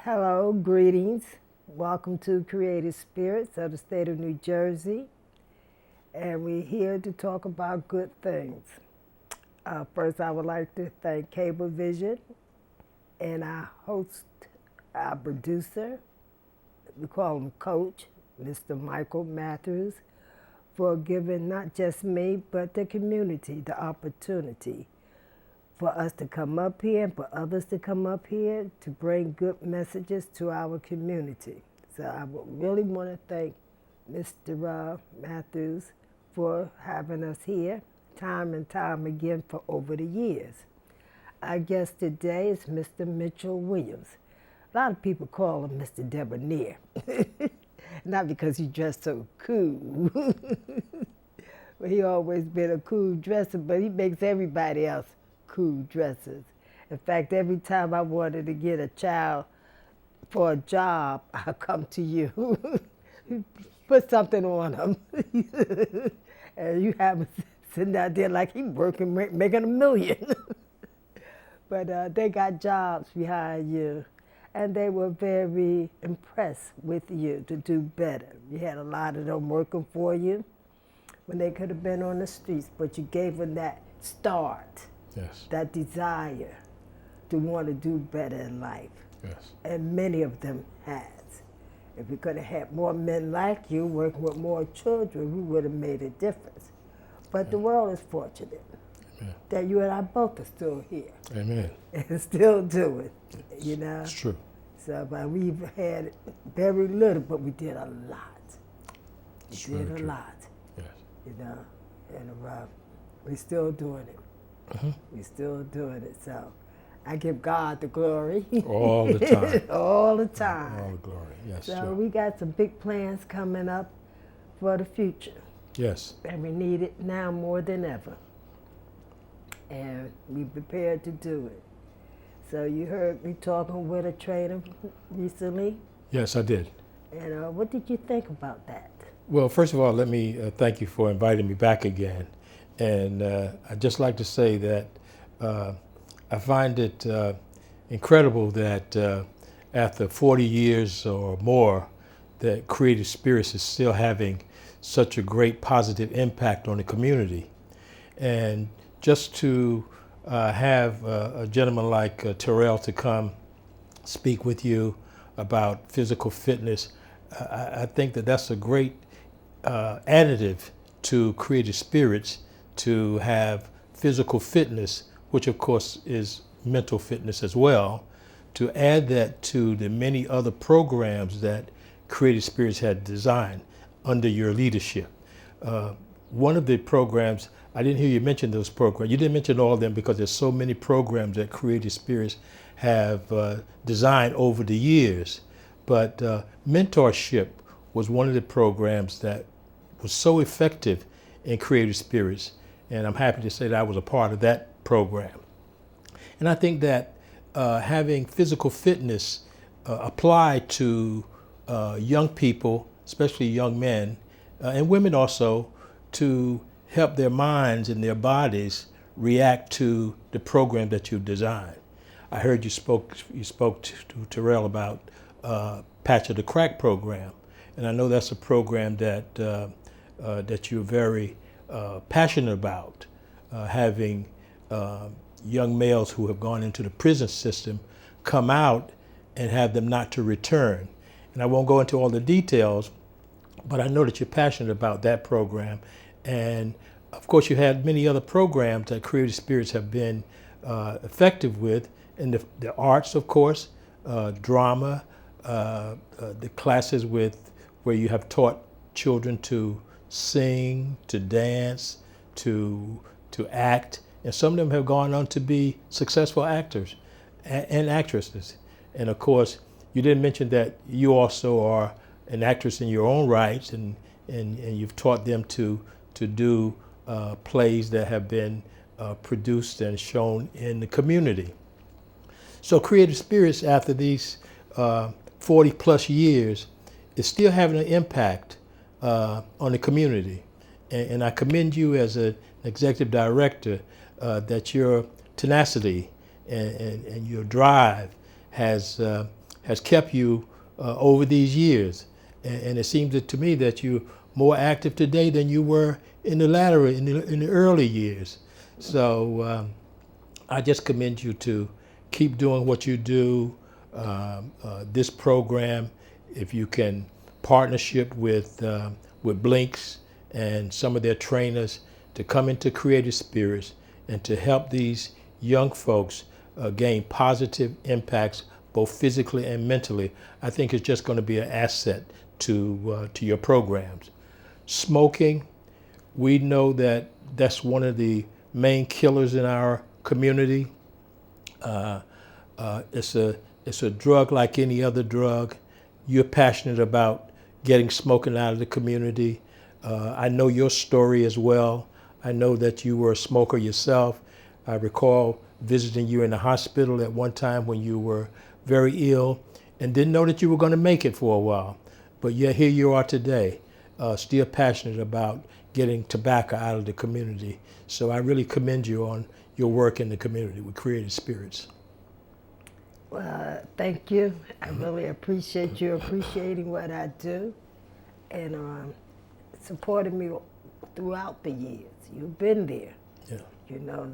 Hello, greetings. Welcome to Creative Spirits of the state of New Jersey. And we're here to talk about good things. First, I would like to thank Cablevision and our host, our producer, we call him Coach, Mr. Michael Matthews, for giving not just me, but the community the opportunity for us to come up here and for others to come up here to bring good messages to our community. So I would really want to thank Mr. Matthews for having us here time and time again for over the years. Our guest today is Mr. Mitchell Williams. A lot of people call him Mr. Debonair. Not because he dressed so cool. But he always been a cool dresser, but he makes everybody else cool dressers. In fact, every time I wanted to get a child for a job, I come to you. Put something on them. And you have him sitting out there like he's working, making $1 million. But they got jobs behind you. And they were very impressed with you to do better. You had a lot of them working for you when they could have been on the streets, but you gave them that start, yes, that desire to want to do better in life. yes, And many of them has. If we could have had more men like you working with more children, we would have made a difference. But the world is fortunate amen, that you and I both are still here amen. and still do it, you know? It's true. So, but we've had very little, but we did a lot. We It's did very a true. lot, Yes. you know? And we're still doing it. We're still doing it. So I give God the glory. All the time. All the time. All the glory. Yes, So sure. we got some big plans coming up for the future. Yes. And we need it now more than ever. And we prepared to do it. So you heard me talking with a trainer recently. Yes, I did. And what did you think about that? Well, first of all, let me thank you for inviting me back again. And I'd just like to say that I find it incredible that after 40 years or more, that Creative Spirits is still having such a great positive impact on the community. And just to have a gentleman like Terrell to come speak with you about physical fitness, I think that that's a great additive to Creative Spirits to have physical fitness, which of course is mental fitness as well, to add that to the many other programs that Creative Spirits had designed under your leadership. One of the programs, I didn't hear you mention those programs. You didn't mention all of them because there's so many programs that Creative Spirits have designed over the years. But mentorship was one of the programs that was so effective in Creative Spirits. And I'm happy to say that I was a part of that program. And I think that having physical fitness applied to young people, especially young men, and women also, to help their minds and their bodies react to the program that you've designed. I heard you spoke to Terrell about Patch of the Crack program, and I know that's a program that that you're very passionate about, having young males who have gone into the prison system come out and have them not to return. And I won't go into all the details, but I know that you're passionate about that program. And of course, you had many other programs that Creative Spirits have been effective with, in the arts, of course, drama, the classes where you have taught children to sing, to dance, to act, and some of them have gone on to be successful actors and actresses. And of course, you didn't mention that you also are an actress in your own rights, and you've taught them to do plays that have been produced and shown in the community. So Creative Spirits, after these 40 plus years, is still having an impact on the community. And I commend you as an executive director that your tenacity and your drive has has kept you over these years. And it seems to me that you're more active today than you were in the early years. So I just commend you to keep doing what you do. This program, if you can partnership with Blinks and some of their trainers to come into Creative Spirits and to help these young folks gain positive impacts both physically and mentally, I think it's just going to be an asset to your programs. Smoking, we know that that's one of the main killers in our community. It's a drug like any other drug. You're passionate about getting smoking out of the community. I know your story as well. I know that you were a smoker yourself. I recall visiting you in the hospital at one time when you were very ill and didn't know that you were going to make it for a while. But yet here you are today, still passionate about getting tobacco out of the community. So I really commend you on your work in the community with Creative Spirits. Well, thank you. I really appreciate you appreciating what I do and supporting me throughout the years. You've been there. Yeah. You know,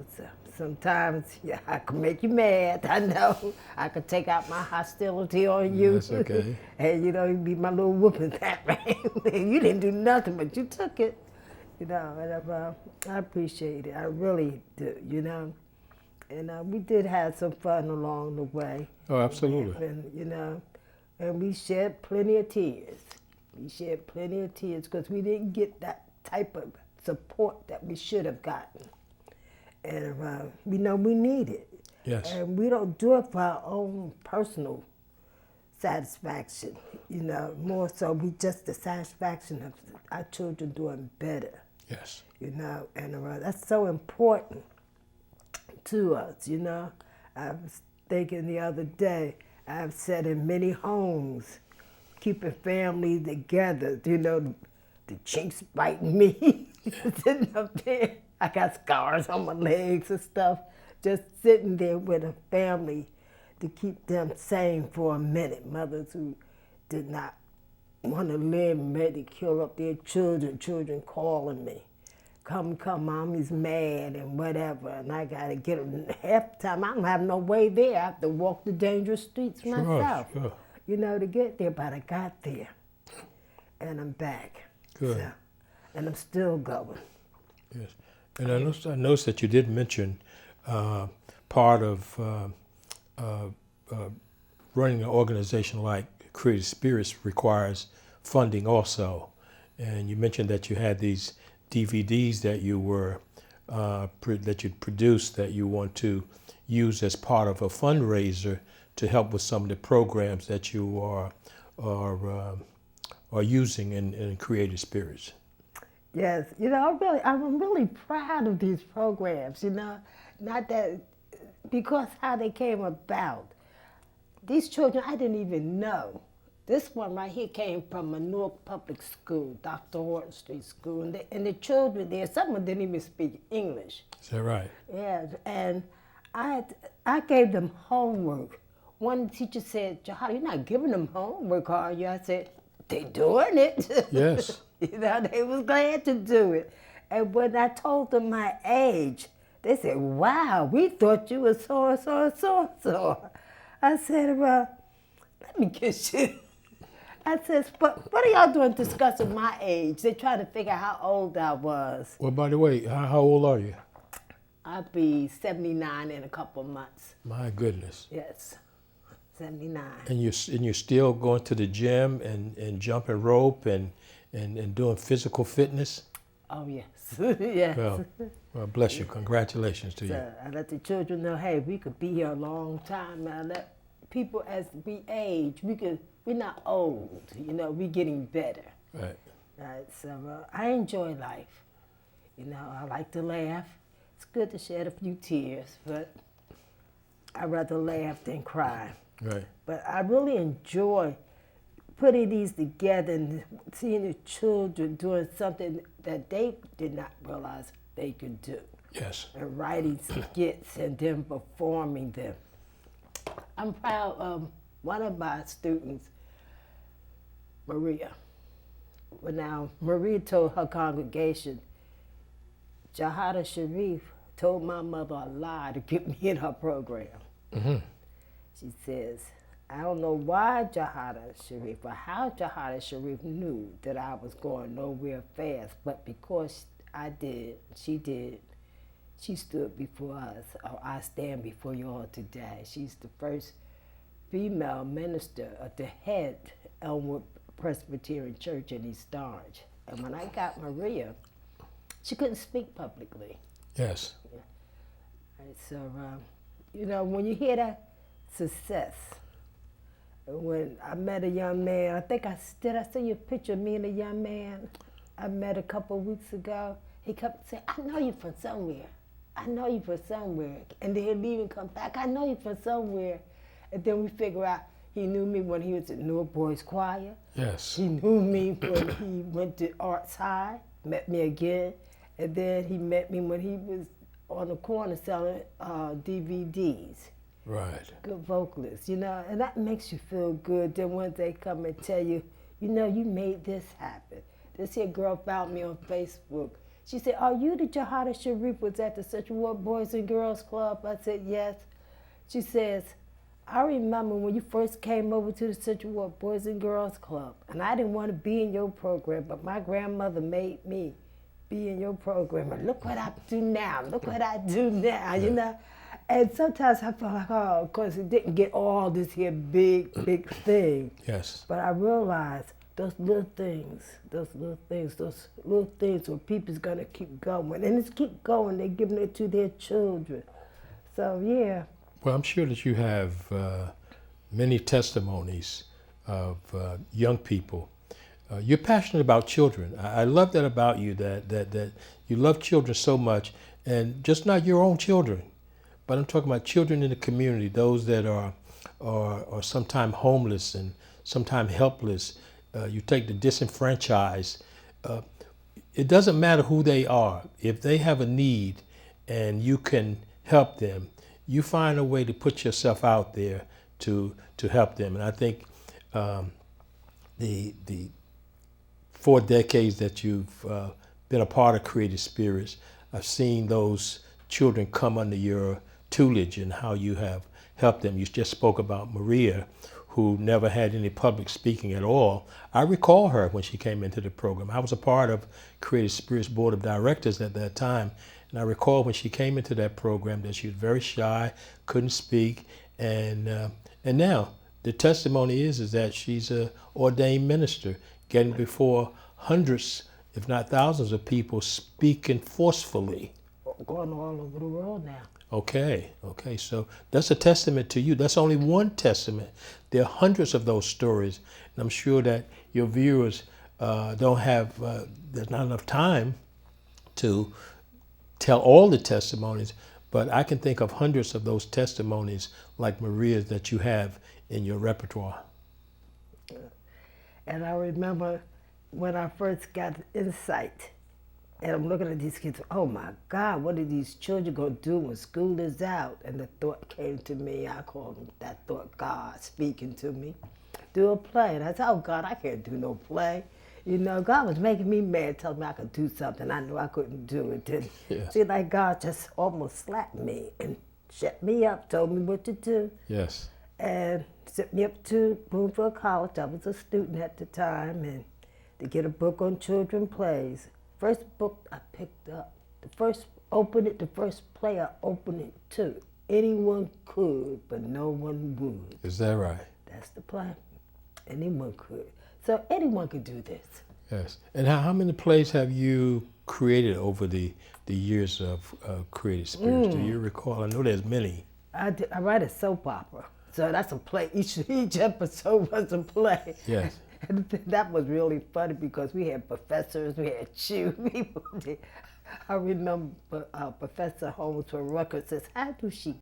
sometimes I can make you mad. I know. I could take out my hostility on you. That's okay. And, you know, you'd be my little whooping that way. You didn't do nothing, but you took it. You know, and I appreciate it. I really do, you know. And we did have some fun along the way. Oh, absolutely. And, you know, and we shed plenty of tears. We shed plenty of tears because we didn't get that type of support that we should have gotten. And we know we need it. Yes. And we don't do it for our own personal satisfaction, you know, more so we just the satisfaction of our children doing better. Yes. You know, and that's so important to us, you know. I was thinking the other day, I've said in many homes, keeping families together, you know, the chinks biting me, sitting up there. I got scars on my legs and stuff, just sitting there with a family to keep them sane for a minute. Mothers who did not want to live and ready to kill up their children calling me. Come, mommy's mad and whatever, and I gotta get them. Half the time I don't have no way there. I have to walk the dangerous streets myself, sure. You know, to get there, but I got there, and I'm back. Good. So, and I'm still going. Yes. And I noticed that you did mention part of running an organization like Creative Spirits requires funding also. And you mentioned that you had these DVDs that you were that you produced that you want to use as part of a fundraiser to help with some of the programs that you are using in Creative Spirits. Yes, you know, I'm really proud of these programs, you know, not that, because how they came about. These children I didn't even know. This one right here came from a Newark public school, Dr. Horton Street School, and the children there, some of them didn't even speak English. Is that right? Yeah, and I gave them homework. One teacher said, "Jihadah, you're not giving them homework, are you?" I said, "They doing it." Yes. You know, they was glad to do it. And when I told them my age, they said, "Wow, we thought you were so and so and so and so." I said, "Well, let me get you." I said, "But what are y'all doing discussing my age?" They're trying to figure out how old I was. Well, by the way, how old are you? I'll be 79 in a couple of months. My goodness. Yes, 79. And you're still going to the gym and jumping rope and doing physical fitness? Oh, yes. Yes. Well, bless you. Congratulations to you. So I let the children know, hey, we could be here a long time. I let people, as we age, we're not old, you know, we're getting better. Right. Right. So I enjoy life. You know, I like to laugh. It's good to shed a few tears, but I'd rather laugh than cry. Right. But I really enjoy putting these together and seeing the children doing something that they did not realize they could do. Yes. And writing skits and then performing them. I'm proud of one of my students, Maria, well now, Maria told her congregation, Jihadah Sharif told my mother a lie to get me in her program. Mm-hmm. She says, I don't know why Jihadah Sharif or how Jihadah Sharif knew that I was going nowhere fast, but because I did, she stood before us, or I stand before you all today. She's the first female minister at the head Elmwood Presbyterian Church in East Orange. And when I got Maria, she couldn't speak publicly. Yes. Yeah. And so, you know, when you hear that success, when I met a young man, I think I send you a picture of me and a young man I met a couple of weeks ago. He kept saying, I know you from somewhere. I know you from somewhere. And then he'll even come back, I know you from somewhere. And then we figure out he knew me when he was at Newark Boys Choir. Yes. He knew me when he went to Arts High, met me again. And then he met me when he was on the corner selling DVDs. Right. Good vocalist, you know, and that makes you feel good. Then when they come and tell you, you know, you made this happen. This here girl found me on Facebook. She said, are you the Jihadah Sharif was at the Central Ward Boys and Girls Club? I said, yes. She says, I remember when you first came over to the Central Ward Boys and Girls Club, and I didn't want to be in your program, but my grandmother made me be in your program. And look what I do now. Look what I do now, you know? And sometimes I feel like, oh, because it didn't get all this here big thing. Yes. But I realized those little things where people's gonna keep going. And it's keep going, they're giving it to their children. So, yeah. Well, I'm sure that you have many testimonies of young people. You're passionate about children. I love that about you, that you love children so much, and just not your own children, but I'm talking about children in the community, those that are sometimes homeless and sometimes helpless. You take the disenfranchised. It doesn't matter who they are. If they have a need and you can help them, you find a way to put yourself out there to help them. And I think the 4 decades that you've been a part of Creative Spirits, I've seen those children come under your tutelage and how you have helped them. You just spoke about Maria, who never had any public speaking at all. I recall her when she came into the program. I was a part of Creative Spirits Board of Directors at that time, and I recall when she came into that program that she was very shy, couldn't speak, and now the testimony is that she's an ordained minister, getting before hundreds, if not thousands of people, speaking forcefully. Going all over the world now. Okay, so that's a testament to you. That's only one testament. There are hundreds of those stories, and I'm sure that your viewers don't have, there's not enough time to tell all the testimonies, but I can think of hundreds of those testimonies like Maria's that you have in your repertoire. And I remember when I first got insight, and I'm looking at these kids, oh my God, what are these children gonna do when school is out? And the thought came to me, I call that thought God speaking to me. Do a play. And I said, oh God, I can't do no play. You know, God was making me mad, telling me I could do something. I knew I couldn't do it. Then Yes. see, like God just almost slapped me and shut me up, told me what to do. Yes. And sent me up to Bloomfield College. I was a student at the time, and to get a book on children plays. First book I picked up, the first play I opened it to. Anyone could, but no one would. Is that right? That's the play. Anyone could. So anyone could do this. Yes. And how many plays have you created over the years of Creative Spirits? Do you recall? I know there's many. I write a soap opera. So that's a play. Each episode was a play. Yes. And that was really funny because we had professors, we had people. I remember Professor Holmes from Rutgers says, how do she